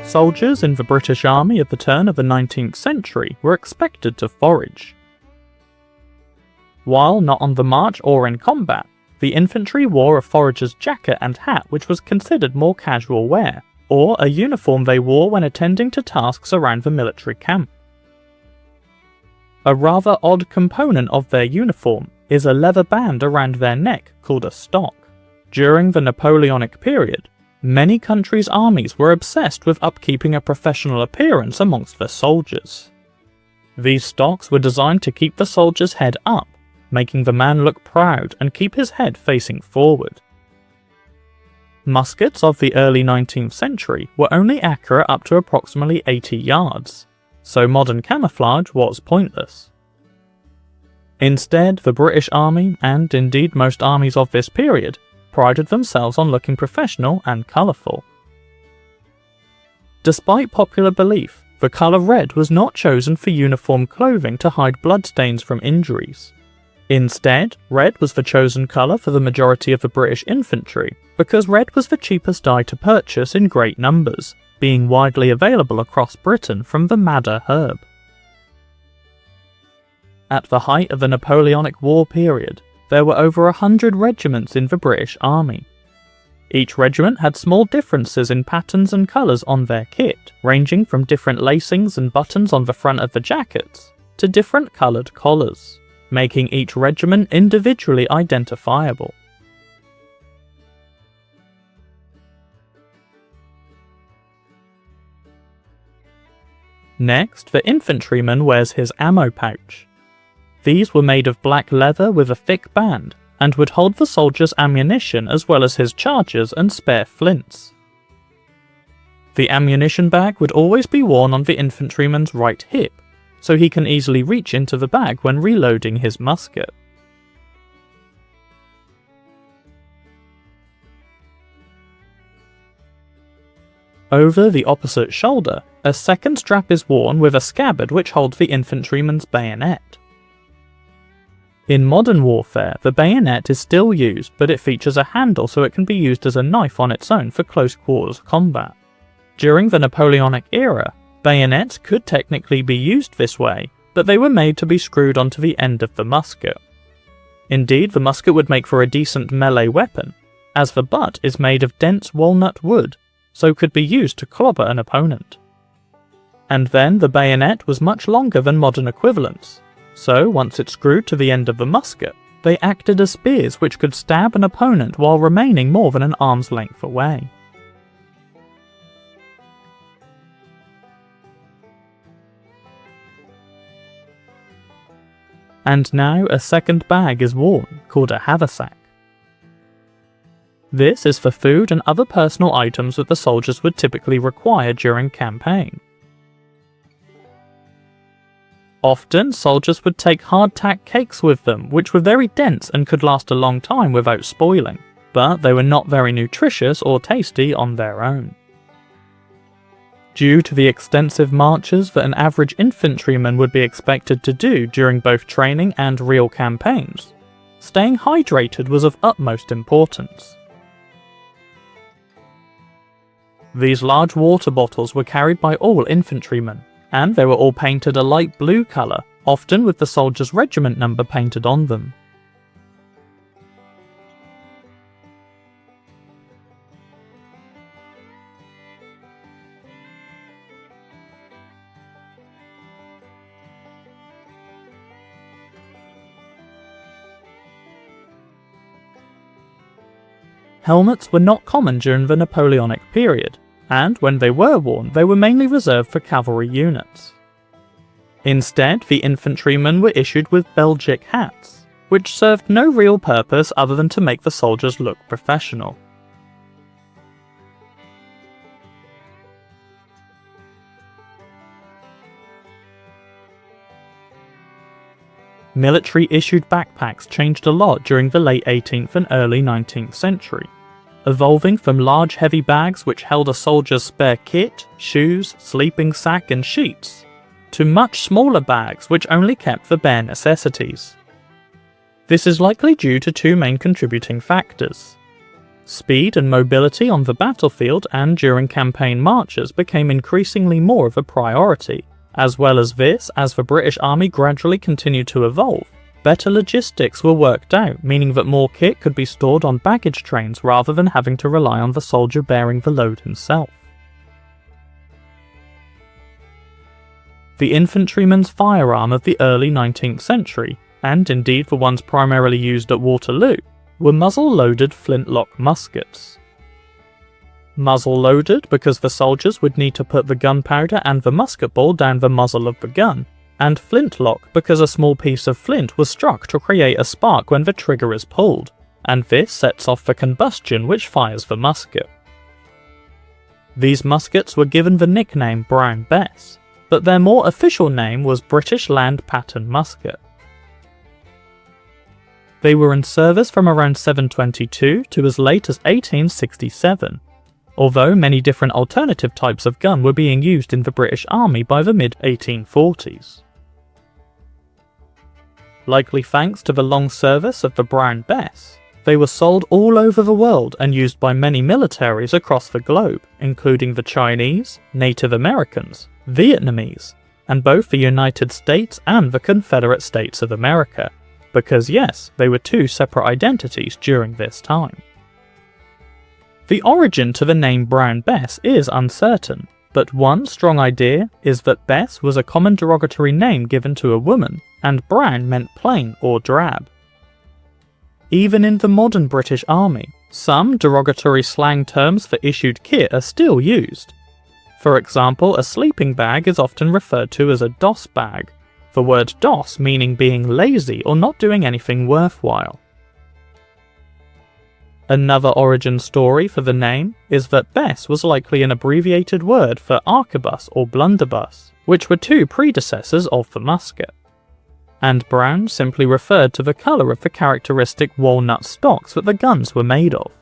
soldiers in the British Army at the turn of the 19th century were expected to forage. While not on the march or in combat, the infantry wore a forager's jacket and hat, which was considered more casual wear, or a uniform they wore when attending to tasks around the military camp. A rather odd component of their uniform is a leather band around their neck called a stock. During the Napoleonic period, many countries' armies were obsessed with upkeeping a professional appearance amongst their soldiers. These stocks were designed to keep the soldier's head up, making the man look proud and keep his head facing forward. Muskets of the early 19th century were only accurate up to approximately 80 yards, so modern camouflage was pointless. Instead, the British Army, and indeed most armies of this period, prided themselves on looking professional and colourful. Despite popular belief, the colour red was not chosen for uniform clothing to hide bloodstains from injuries. Instead, red was the chosen colour for the majority of the British infantry, because red was the cheapest dye to purchase in great numbers, being widely available across Britain from the madder herb. At the height of the Napoleonic War period, there were over 100 regiments in the British Army. Each regiment had small differences in patterns and colours on their kit, ranging from different lacings and buttons on the front of the jackets to different coloured collars, making each regiment individually identifiable. Next, the infantryman wears his ammo pouch. These were made of black leather with a thick band, and would hold the soldier's ammunition as well as his charges and spare flints. The ammunition bag would always be worn on the infantryman's right hip, so he can easily reach into the bag when reloading his musket. Over the opposite shoulder, a second strap is worn with a scabbard which holds the infantryman's bayonet. In modern warfare, the bayonet is still used, but it features a handle so it can be used as a knife on its own for close quarters combat. During the Napoleonic era, bayonets could technically be used this way, but they were made to be screwed onto the end of the musket. Indeed, the musket would make for a decent melee weapon, as the butt is made of dense walnut wood, so could be used to clobber an opponent. And then the bayonet was much longer than modern equivalents, so once it screwed to the end of the musket, they acted as spears which could stab an opponent while remaining more than an arm's length away. And now a second bag is worn, called a haversack. This is for food and other personal items that the soldiers would typically require during campaign. Often, soldiers would take hardtack cakes with them, which were very dense and could last a long time without spoiling, but they were not very nutritious or tasty on their own. Due to the extensive marches that an average infantryman would be expected to do during both training and real campaigns, staying hydrated was of utmost importance. These large water bottles were carried by all infantrymen, and they were all painted a light blue colour, often with the soldier's regiment number painted on them. Helmets were not common during the Napoleonic period, and when they were worn, they were mainly reserved for cavalry units. Instead, the infantrymen were issued with Belgic hats, which served no real purpose other than to make the soldiers look professional. Military-issued backpacks changed a lot during the late 18th and early 19th century, evolving from large heavy bags which held a soldier's spare kit, shoes, sleeping sack and sheets, to much smaller bags which only kept the bare necessities. This is likely due to two main contributing factors. Speed and mobility on the battlefield and during campaign marches became increasingly more of a priority. As well as this, as the British Army gradually continued to evolve, better logistics were worked out, meaning that more kit could be stored on baggage trains rather than having to rely on the soldier bearing the load himself. The infantryman's firearm of the early 19th century, and indeed the ones primarily used at Waterloo, were muzzle-loaded flintlock muskets. Muzzle-loaded because the soldiers would need to put the gunpowder and the musket ball down the muzzle of the gun, and flintlock because a small piece of flint was struck to create a spark when the trigger is pulled, and this sets off the combustion which fires the musket. These muskets were given the nickname Brown Bess, but their more official name was British Land Pattern Musket. They were in service from around 722 to as late as 1867, although many different alternative types of gun were being used in the British Army by the mid-1840s. Likely thanks to the long service of the Brown Bess, they were sold all over the world and used by many militaries across the globe, including the Chinese, Native Americans, Vietnamese, and both the United States and the Confederate States of America, because yes, they were two separate identities during this time. The origin to the name Brown Bess is uncertain, but one strong idea is that Bess was a common derogatory name given to a woman, and brown meant plain or drab. Even in the modern British Army, some derogatory slang terms for issued kit are still used. For example, a sleeping bag is often referred to as a DOS bag, the word DOS meaning being lazy or not doing anything worthwhile. Another origin story for the name is that Bess was likely an abbreviated word for arquebus or blunderbuss, which were two predecessors of the musket. And brown simply referred to the colour of the characteristic walnut stocks that the guns were made of.